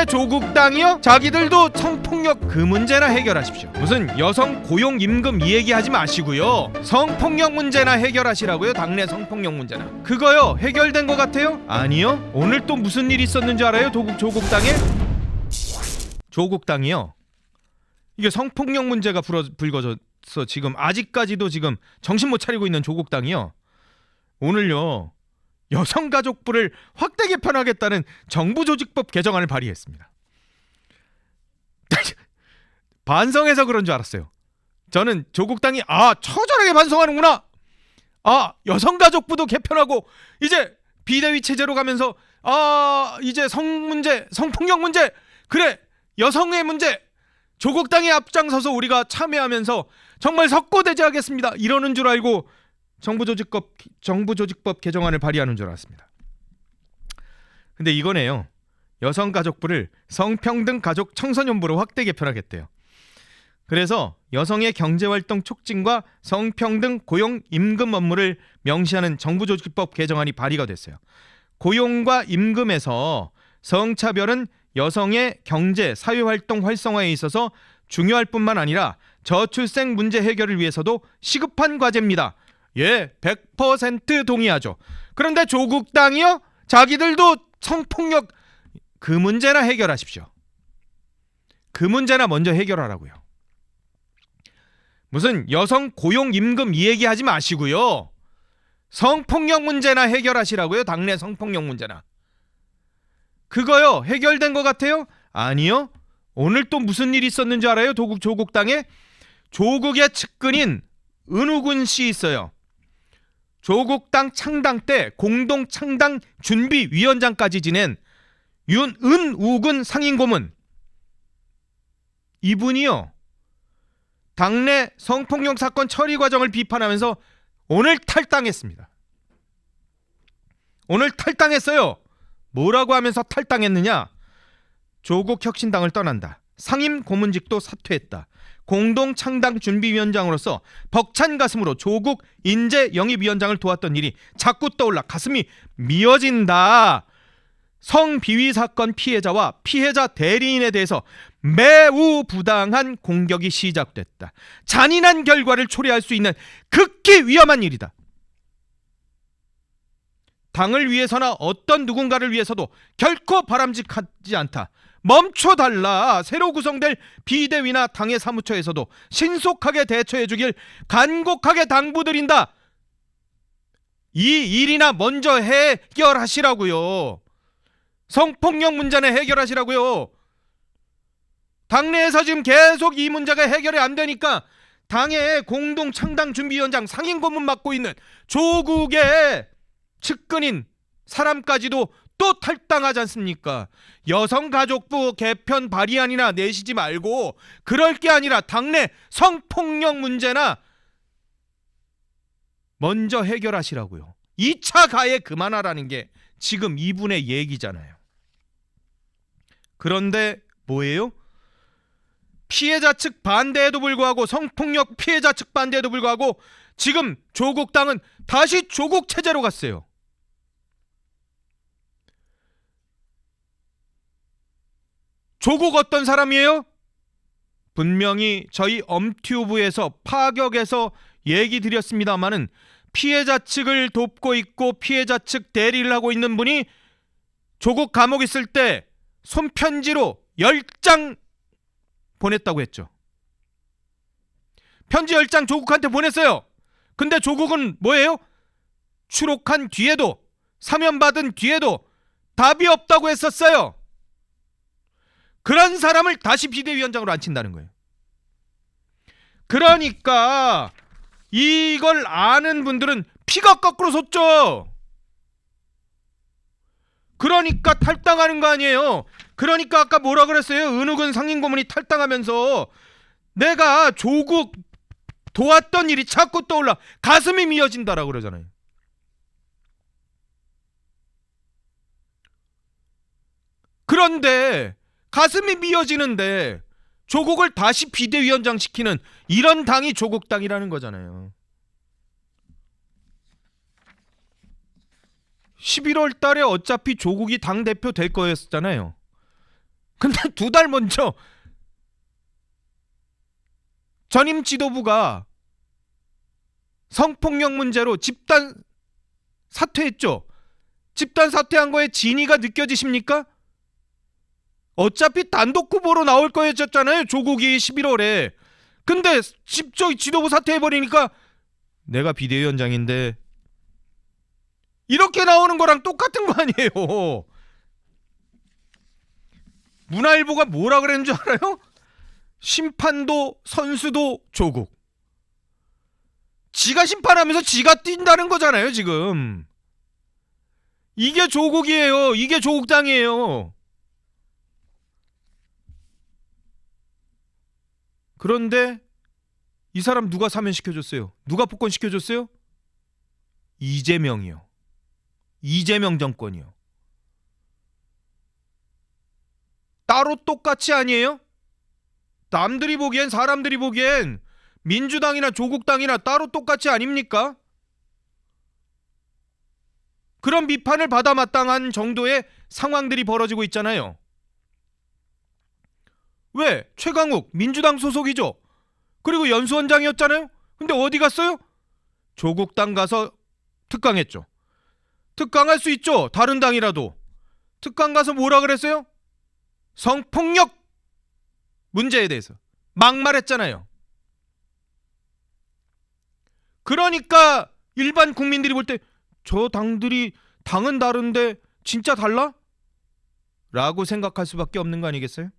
그런데 조국 당이요? 자기들도 성폭력 그 문제나 해결하십시오. 무슨 여성 고용 임금 이 얘기하지 마시고요. 성폭력 문제나 해결하시라고요. 당내 성폭력 문제나. 그거요 해결된 것 같아요? 아니요. 오늘 또 무슨 일이 있었는지 알아요? 조국 당에? 조국 당이요. 이게 성폭력 문제가 불거져서 지금 아직까지도 지금 정신 못 차리고 있는 조국 당이요. 오늘요. 여성가족부를 확대 개편하겠다는 정부조직법 개정안을 발의했습니다. 반성해서 그런 줄 알았어요. 저는 조국 당이 처절하게 반성하는구나. 여성가족부도 개편하고 이제 비대위 체제로 가면서 이제 성폭력 문제, 그래 여성의 문제 조국 당이 앞장서서 우리가 참여하면서 정말 석고대죄하겠습니다. 이러는 줄 알고 정부조직법 개정안을 발의하는 줄 알았습니다. 근데 이거네요. 여성가족부를 성평등 가족 청소년부로 확대 개편하겠대요. 그래서 여성의 경제활동 촉진과 성평등 고용 임금 업무를 명시하는 정부조직법 개정안이 발의가 됐어요. 고용과 임금에서 성차별은 여성의 경제, 사회활동 활성화에 있어서 중요할 뿐만 아니라 저출생 문제 해결을 위해서도 시급한 과제입니다. 예, 100% 동의하죠. 그런데 조국 당이요? 자기들도 성폭력 그 문제나 해결하십시오. 그 문제나 먼저 해결하라고요. 무슨 여성 고용 임금 이 얘기하지 마시고요. 성폭력 문제나 해결하시라고요. 당내 성폭력 문제나. 그거요 해결된 것 같아요? 아니요. 오늘 또 무슨 일이 있었는지 알아요? 조국 당에? 조국의 측근인 은우군 씨 있어요. 조국당 창당 때 공동 창당 준비위원장까지 지낸 은우군 상임고문. 이분이요. 당내 성폭력 사건 처리 과정을 비판하면서 오늘 탈당했습니다. 오늘 탈당했어요. 뭐라고 하면서 탈당했느냐? 조국 혁신당을 떠난다. 상임 고문직도 사퇴했다. 공동 창당 준비위원장으로서 벅찬 가슴으로 조국 인재 영입위원장을 도왔던 일이 자꾸 떠올라 가슴이 미어진다. 성비위 사건 피해자와 피해자 대리인에 대해서 매우 부당한 공격이 시작됐다. 잔인한 결과를 초래할 수 있는 극히 위험한 일이다. 당을 위해서나 어떤 누군가를 위해서도 결코 바람직하지 않다. 멈춰달라. 새로 구성될 비대위나 당의 사무처에서도 신속하게 대처해주길 간곡하게 당부드린다. 이 일이나 먼저 해결하시라고요. 성폭력 문제는 해결하시라고요. 당내에서 지금 계속 이 문제가 해결이 안 되니까 당의 공동 창당 준비위원장 상임 고문 맡고 있는 조국의 측근인 사람까지도 또 탈당하지 않습니까? 여성가족부 개편 발의안이나 내시지 말고 그럴 게 아니라 당내 성폭력 문제나 먼저 해결하시라고요. 2차 가해 그만하라는 게 지금 이분의 얘기잖아요. 그런데 뭐예요? 피해자 측 반대에도 불구하고 성폭력 피해자 측 반대에도 불구하고 지금 조국 당은 다시 조국 체제로 갔어요. 조국 어떤 사람이에요? 분명히 저희 엄튜브에서 파격에서 얘기 드렸습니다마는 피해자 측을 돕고 있고 피해자 측 대리를 하고 있는 분이 조국 감옥 있을 때 손편지로 10장 보냈다고 했죠. 편지 10장 조국한테 보냈어요. 근데 조국은 뭐예요? 추록한 뒤에도 사면받은 뒤에도 답이 없다고 했었어요. 그런 사람을 다시 비대위원장으로 앉힌다는 거예요. 그러니까 이걸 아는 분들은 피가 거꾸로 솟죠. 그러니까 탈당하는 거 아니에요. 그러니까 아까 뭐라 그랬어요? 은우근 상임고문이 탈당하면서 내가 조국 도왔던 일이 자꾸 떠올라 가슴이 미어진다라고 그러잖아요. 그런데 가슴이 미어지는데 조국을 다시 비대위원장 시키는 이런 당이 조국당이라는 거잖아요. 11월 달에 어차피 조국이 당대표 될 거였잖아요. 근데 2달 먼저 전임 지도부가 성폭력 문제로 집단 사퇴했죠. 집단 사퇴한 거에 진위가 느껴지십니까? 어차피 단독 후보로 나올 거였잖아요, 조국이 11월에. 근데 지도부 사퇴해버리니까 내가 비대위원장인데 이렇게 나오는 거랑 똑같은 거 아니에요. 문화일보가 뭐라 그랬는 줄 알아요? 심판도 선수도 조국. 지가 심판하면서 지가 뛴다는 거잖아요, 지금. 이게 조국이에요. 이게 조국당이에요. 그런데 이 사람 누가 사면시켜줬어요? 누가 복권시켜줬어요? 이재명이요. 이재명 정권이요. 따로 똑같이 아니에요? 남들이 보기엔, 사람들이 보기엔 민주당이나 조국당이나 따로 똑같이 아닙니까? 그런 비판을 받아 마땅한 정도의 상황들이 벌어지고 있잖아요. 왜? 최강욱 민주당 소속이죠. 그리고 연수원장이었잖아요. 근데 어디 갔어요? 조국당 가서 특강했죠. 특강할 수 있죠. 다른 당이라도. 특강 가서 뭐라 그랬어요? 성폭력 문제에 대해서 막말했잖아요. 그러니까 일반 국민들이 볼 때 저 당은 다른데 진짜 달라? 라고 생각할 수밖에 없는 거 아니겠어요?